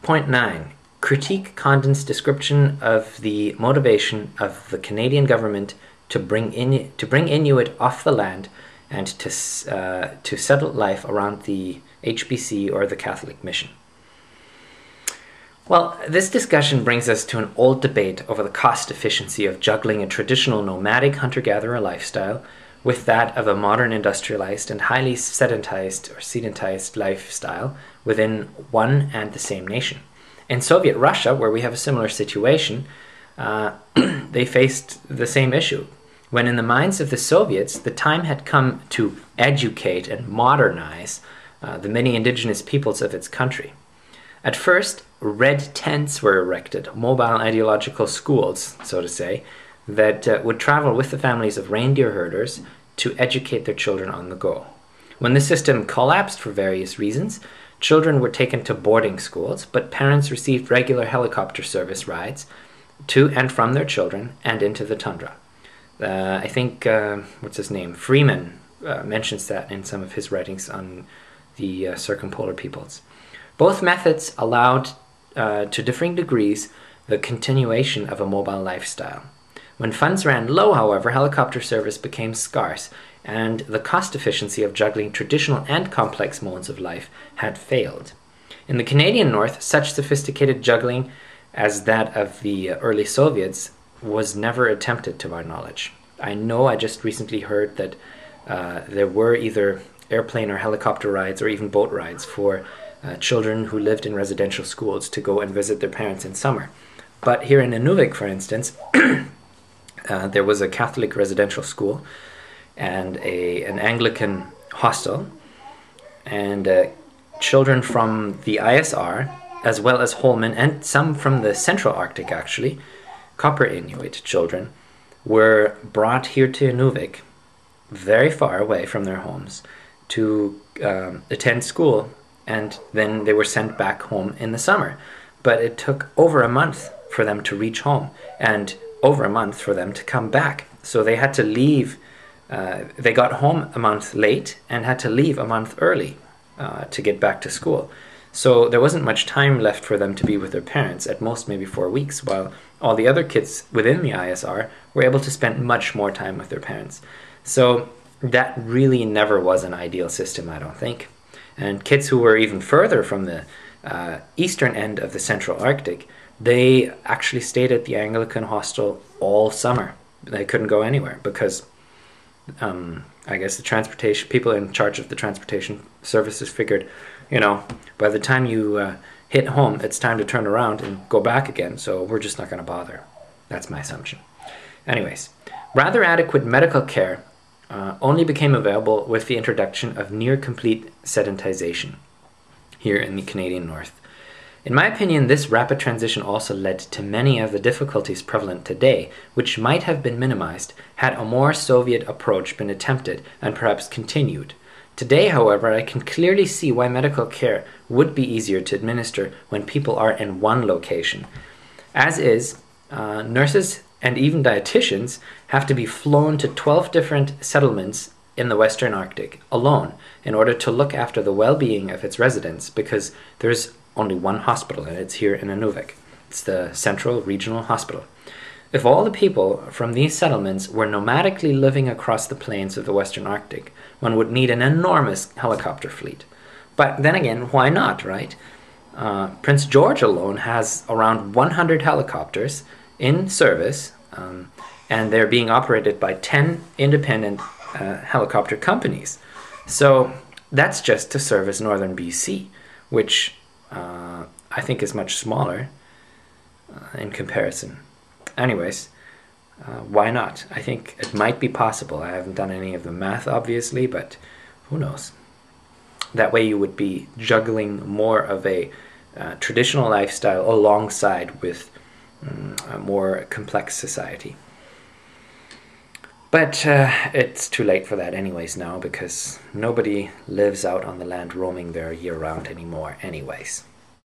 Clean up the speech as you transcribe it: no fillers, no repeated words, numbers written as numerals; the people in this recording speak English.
Point 9. Critique Condon's description of the motivation of the Canadian government to bring Inuit off the land and to settle life around the HBC or the Catholic mission. Well, this discussion brings us to an old debate over the cost efficiency of juggling a traditional nomadic hunter-gatherer lifestyle with that of a modern industrialized and highly sedentized lifestyle within one and the same nation. In Soviet Russia, where we have a similar situation, they faced the same issue. When in the minds of the Soviets, the time had come to educate and modernize the many indigenous peoples of its country. At first, red tents were erected, mobile ideological schools, so to say, that would travel with the families of reindeer herders to educate their children on the go. When the system collapsed for various reasons, children were taken to boarding schools, but parents received regular helicopter service rides to and from their children and into the tundra. I think, what's his name? Freeman mentions that in some of his writings on the circumpolar peoples. Both methods allowed, to differing degrees, the continuation of a mobile lifestyle. When funds ran low, however, helicopter service became scarce, and the cost efficiency of juggling traditional and complex modes of life had failed. In the Canadian North, such sophisticated juggling as that of the early Soviets was never attempted to my knowledge. I know I just recently heard that there were either airplane or helicopter rides or even boat rides for children who lived in residential schools to go and visit their parents in summer. But here in Inuvik, for instance, there was a Catholic residential school and an Anglican hostel, and children from the ISR, as well as Holmen, and some from the Central Arctic actually, Copper Inuit children, were brought here to Inuvik, very far away from their homes, to attend school, and then they were sent back home in the summer. But it took over a month for them to reach home, and over a month for them to come back. So they had to leave. They got home a month late and had to leave a month early to get back to school. So there wasn't much time left for them to be with their parents, at most maybe 4 weeks, while all the other kids within the ISR were able to spend much more time with their parents. So that really never was an ideal system, I don't think. And kids who were even further from the eastern end of the Central Arctic, they actually stayed at the Anglican hostel all summer. They couldn't go anywhere because I guess the transportation people in charge of the transportation services figured, you know, by the time you hit home, it's time to turn around and go back again, so we're just not going to bother. That's my assumption. Anyways, rather adequate medical care only became available with the introduction of near-complete sedentization here in the Canadian North. In my opinion, this rapid transition also led to many of the difficulties prevalent today, which might have been minimized had a more Soviet approach been attempted and perhaps continued. Today, however, I can clearly see why medical care would be easier to administer when people are in one location. As is, nurses and even dietitians have to be flown to 12 different settlements in the Western Arctic alone in order to look after the well-being of its residents, because there's only one hospital, and it's here in Inuvik. It's the Central Regional Hospital. If all the people from these settlements were nomadically living across the plains of the Western Arctic, one would need an enormous helicopter fleet. But then again, why not, right? Prince George alone has around 100 helicopters in service, and they're being operated by 10 independent helicopter companies. So that's just to service northern BC, which I think is much smaller in comparison. Anyways, why not? I think it might be possible. I haven't done any of the math, obviously, but who knows? That way you would be juggling more of a traditional lifestyle alongside with a more complex society. But it's too late for that anyways now, because nobody lives out on the land roaming there year-round anymore anyways.